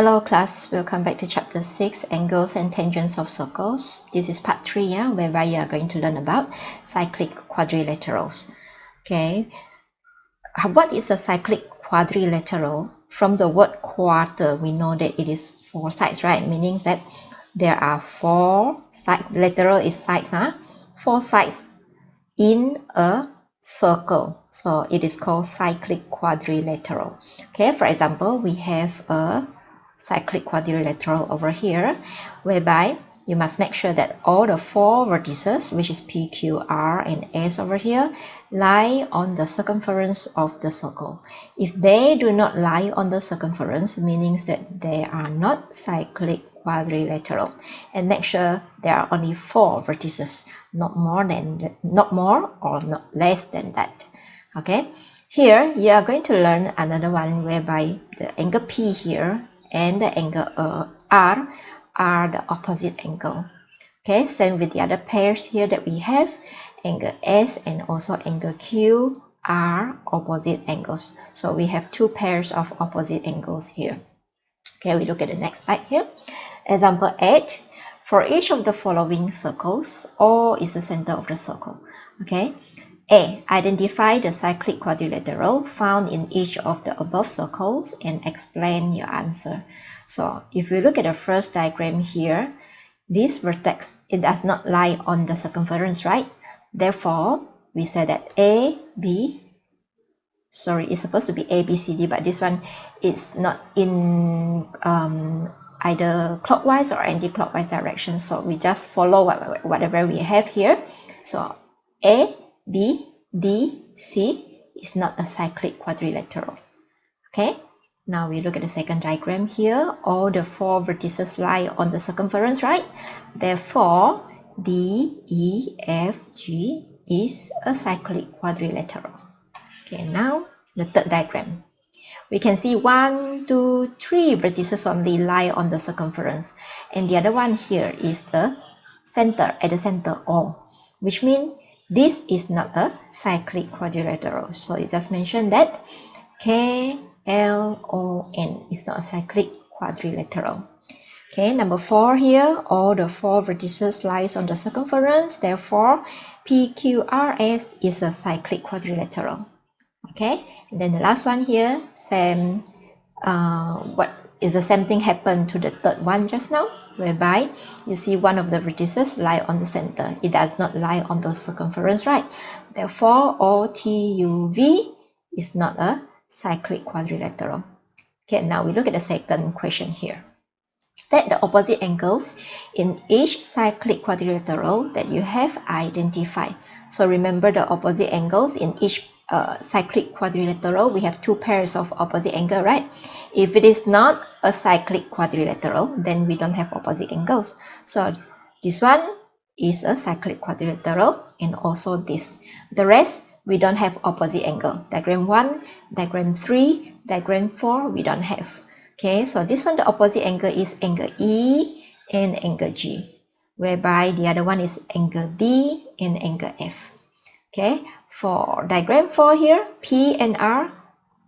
Hello class, welcome back to chapter 6, angles and tangents of circles. This is part 3, whereby you are going to learn about cyclic quadrilaterals. Okay, what is a cyclic quadrilateral? From the word quarter, we know that it is 4 sides, right? Meaning that there are 4 sides. Lateral is sides, 4 sides in a circle. So it is called cyclic quadrilateral. Okay, for example, we have a cyclic quadrilateral over here, whereby you must make sure that all the 4 vertices, which is P, Q, R, and S over here, lie on the circumference of the circle. If they do not lie on the circumference, meaning that they are not cyclic quadrilateral. And make sure there are only 4 vertices, not more or not less than that. Okay, here you are going to learn another one whereby the angle P here and the angle R are the opposite angle. Okay, same with the other pairs here that we have. Angle S and also angle Q are opposite angles. So we have 2 pairs of opposite angles here. Okay, we look at the next slide here. Example 8. For each of the following circles, O is the center of the circle. Okay. A. Identify the cyclic quadrilateral found in each of the above circles and explain your answer. So if we look at the first diagram here, this vertex, it does not lie on the circumference, right? Therefore, we say that it's supposed to be A, B, C, D, but this one is not in either clockwise or anti-clockwise direction. So we just follow whatever we have here. So A, B, D, C is not a cyclic quadrilateral. Okay, now we look at the second diagram here. All the 4 vertices lie on the circumference, right? Therefore, D, E, F, G is a cyclic quadrilateral. Okay, now the third diagram. We can see 1, 2, 3 vertices only lie on the circumference, and the other one here is the center, at the center O, which means this is not a cyclic quadrilateral. So you just mentioned that KLMN is not a cyclic quadrilateral. Okay, number 4 here, all the 4 vertices lies on the circumference, therefore PQRS is a cyclic quadrilateral. Okay, and then the last one here, same the same thing happened to the third one just now, whereby you see one of the vertices lie on the center. It does not lie on the circumference, right? Therefore, OTUV is not a cyclic quadrilateral. Okay, now we look at the second question here. Set the opposite angles in each cyclic quadrilateral that you have identified. So remember the opposite angles in each cyclic quadrilateral, we have 2 pairs of opposite angle, right? If it is not a cyclic quadrilateral, then we don't have opposite angles. So this one is a cyclic quadrilateral, and also this. The rest, we don't have opposite angle. Diagram 1, diagram 3, diagram 4, we don't have. Okay, so this one, the opposite angle is angle E and angle G, whereby the other one is angle D and angle F. Okay, for diagram 4 here, P and R,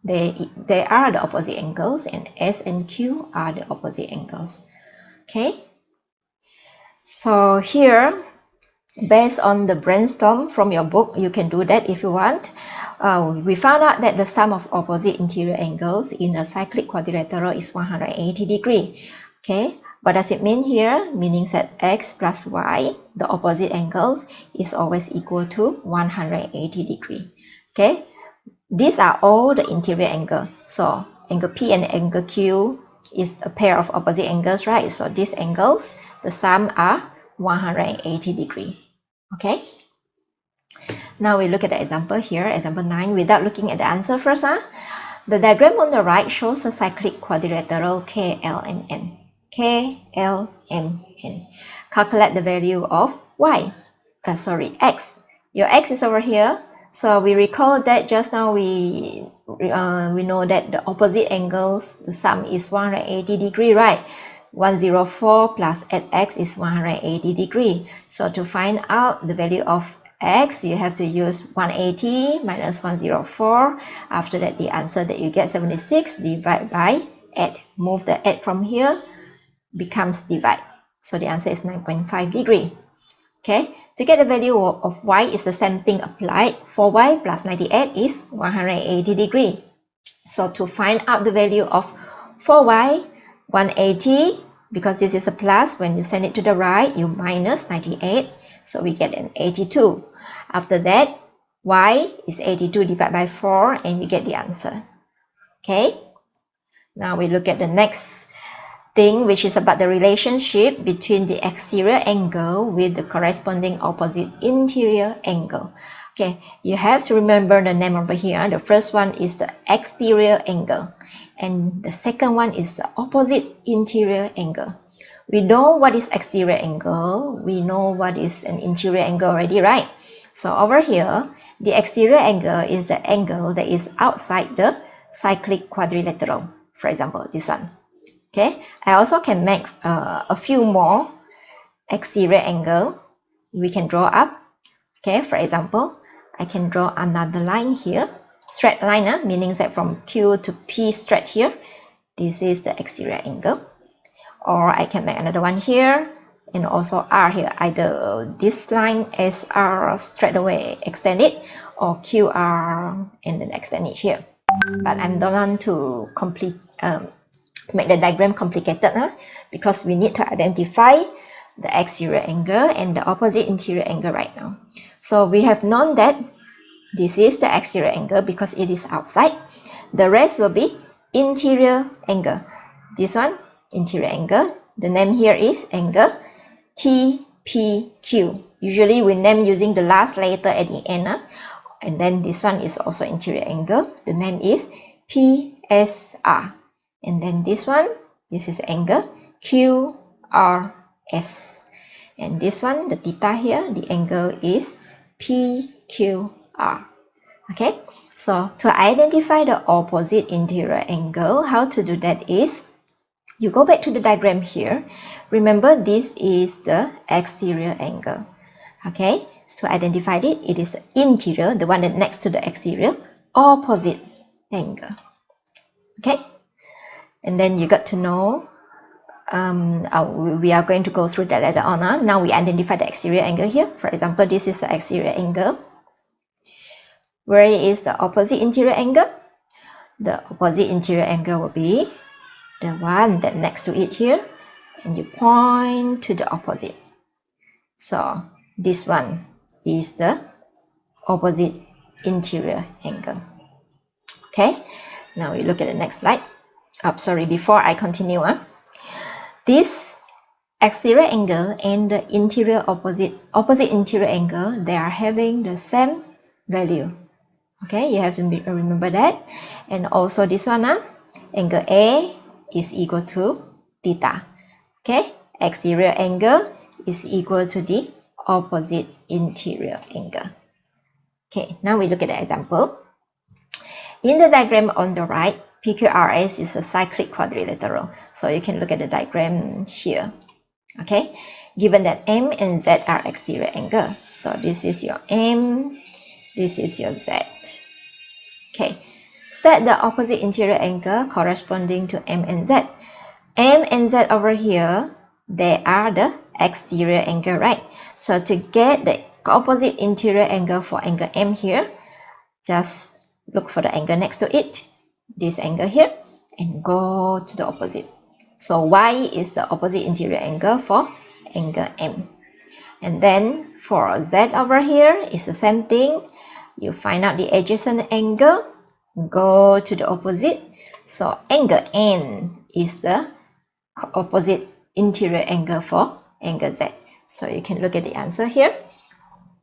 they are the opposite angles, and S and Q are the opposite angles. Okay, so here, based on the brainstorm from your book, you can do that if you want. We found out that the sum of opposite interior angles in a cyclic quadrilateral is 180 degrees. Okay, what does it mean here? Meaning that x plus y, the opposite angles, is always equal to 180 degrees. Okay, these are all the interior angles. So angle P and angle Q is a pair of opposite angles, right? So these angles, the sum are 180 degrees. Okay, now we look at the example here, example 9, without looking at the answer first. The diagram on the right shows a cyclic quadrilateral KLMN. KLMN. Calculate the value of x. Your x is over here. So we recall that just now we know that the opposite angles, the sum is 180 degrees, right? 104 plus 8x is 180 degrees. So to find out the value of x, you have to use 180 minus 104. After that, the answer that you get 76 divided by add. Move the add from here, becomes divide. So the answer is 9.5 degree. Okay, to get the value of y is the same thing applied. 4y plus 98 is 180 degree. So to find out the value of 4y, 180, because this is a plus, when you send it to the right, you minus 98. So we get an 82. After that, y is 82 divided by 4, and you get the answer. Okay, now we look at the next thing, which is about the relationship between the exterior angle with the corresponding opposite interior angle. Okay, you have to remember the name over here. The first one is the exterior angle, and the second one is the opposite interior angle. We know what is exterior angle, we know what is an interior angle already, right? So over here, the exterior angle is the angle that is outside the cyclic quadrilateral. For example, this one. Okay, I also can make a few more exterior angle we can draw up. Okay, for example, I can draw another line here, straight line, meaning that from Q to P straight here. This is the exterior angle. Or I can make another one here, and also R here. Either this line as R straight away extend it, or QR and then extend it here. But I don't want to make the diagram complicated, because we need to identify the exterior angle and the opposite interior angle right now. So we have known that this is the exterior angle because it is outside. The rest will be interior angle. This one, interior angle. The name here is angle TPQ. Usually we name using the last letter at the end. And then this one is also interior angle. The name is PSR. And then this one, this is angle QRS. And this one, the theta here, the angle is PQR. Okay, so to identify the opposite interior angle, how to do that is, you go back to the diagram here. Remember, this is the exterior angle. Okay, so to identify it, it is the interior, the one that next to the exterior, opposite angle. Okay, and then you got to know, we are going to go through that later on. Now we identify the exterior angle here. For example, this is the exterior angle. Where is the opposite interior angle? The opposite interior angle will be the one that next to it here, and you point to the opposite. So this one is the opposite interior angle. Okay, now we look at the next slide. Before I continue, this exterior angle and the interior opposite interior angle, they are having the same value. Okay, you have to remember that. And also this one, angle A is equal to theta. Okay, exterior angle is equal to the opposite interior angle. Okay, now we look at the example. In the diagram on the right, PQRS is a cyclic quadrilateral. So you can look at the diagram here. Okay, given that M and Z are exterior angles. So this is your M, this is your Z. Okay, set the opposite interior angle corresponding to M and Z. M and Z over here, they are the exterior angle, right? So to get the opposite interior angle for angle M here, just look for the angle next to it, this angle here, and go to the opposite. So Y is the opposite interior angle for angle M. And then for Z over here, it's the same thing. You find out the adjacent angle, go to the opposite. So angle N is the opposite interior angle for angle Z. So you can look at the answer here.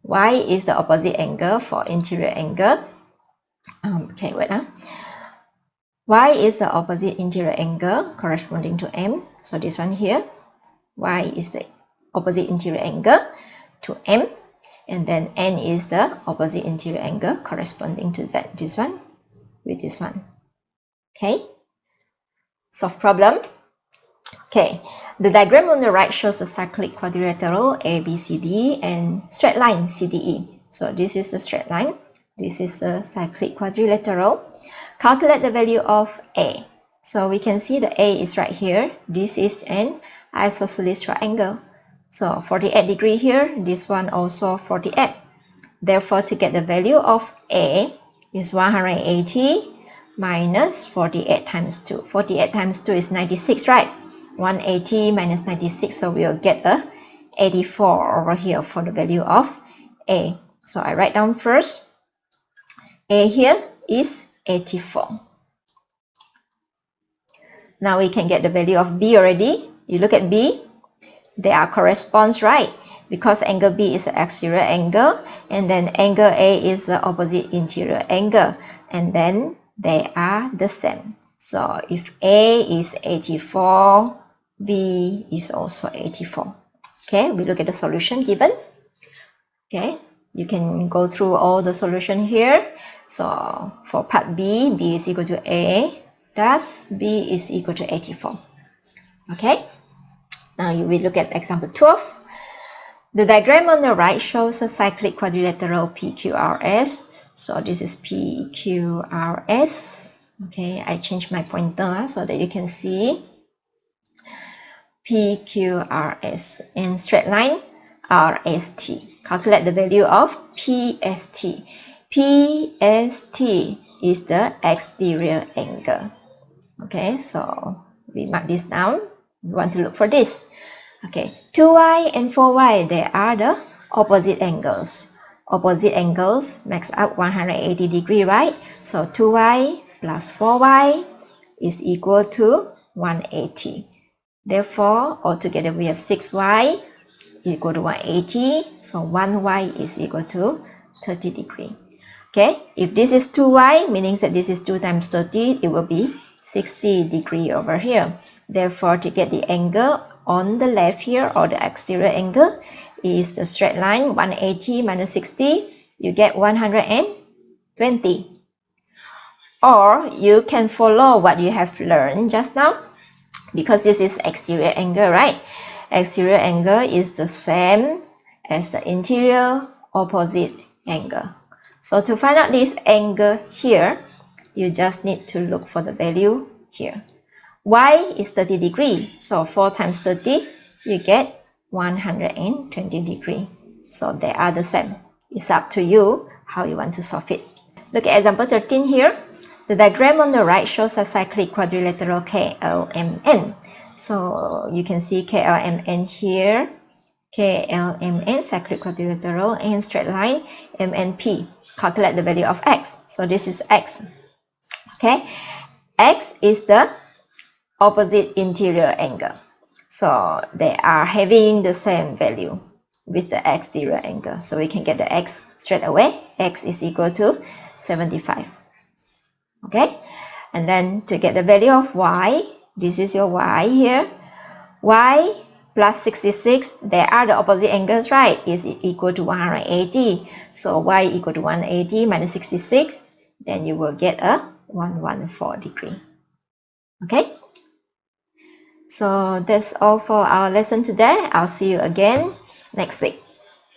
Y is the opposite angle for interior angle. Okay, wait. Y is the opposite interior angle corresponding to M. So this one here. Y is the opposite interior angle to M. And then N is the opposite interior angle corresponding to Z. This one with this one. Okay. Solve problem. Okay. The diagram on the right shows the cyclic quadrilateral ABCD and straight line CDE. So this is the straight line. This is the cyclic quadrilateral. Calculate the value of A. So we can see the A is right here. This is an isosceles triangle. So 48 degree here, this one also 48. Therefore, to get the value of A is 180 minus 48 times 2. 48 times 2 is 96, right? 180 minus 96, so we'll get a 84 over here for the value of A. So I write down first, A here is 84. Now we can get the value of B already. You look at B, they are corresponds, right? Because angle B is the exterior angle, and then angle A is the opposite interior angle, and then they are the same. So if A is 84, B is also 84. Okay, we look at the solution given. Okay, you can go through all the solution here. So for part B, B is equal to A, thus B is equal to 84. Okay, now you will look at example 12. The diagram on the right shows a cyclic quadrilateral PQRS. So this is PQRS. Okay, I changed my pointer so that you can see PQRS and straight line RST. Calculate the value of PST. PST is the exterior angle. Okay, so we mark this down. We want to look for this. Okay, 2y and 4y, they are the opposite angles. Opposite angles makes up 180 degree, right? So 2y plus 4y is equal to 180. Therefore, altogether we have 6y equal to 180. So 1y is equal to 30 degree. Okay, if this is 2y, meaning that this is 2 times 30, it will be 60 degree over here. Therefore, to get the angle on the left here, or the exterior angle, is the straight line 180 minus 60, you get 120. Or you can follow what you have learned just now, because this is exterior angle, right? Exterior angle is the same as the interior opposite angle. So to find out this angle here, you just need to look for the value here. Y is 30 degree, so 4 times 30, you get 120 degree. So they are the same. It's up to you how you want to solve it. Look at example 13 here. The diagram on the right shows a cyclic quadrilateral KLMN. So you can see KLMN here, KLMN, cyclic quadrilateral, and straight line MNP. Calculate the value of x. So this is x. Okay, x is the opposite interior angle. So they are having the same value with the exterior angle. So we can get the x straight away. X is equal to 75. Okay, and then to get the value of y, this is your y here. Y plus 66, they are the opposite angles, right? Is equal to 180. So y equal to 180 minus 66, then you will get a 114 degree. Okay, so that's all for our lesson today. I'll see you again next week.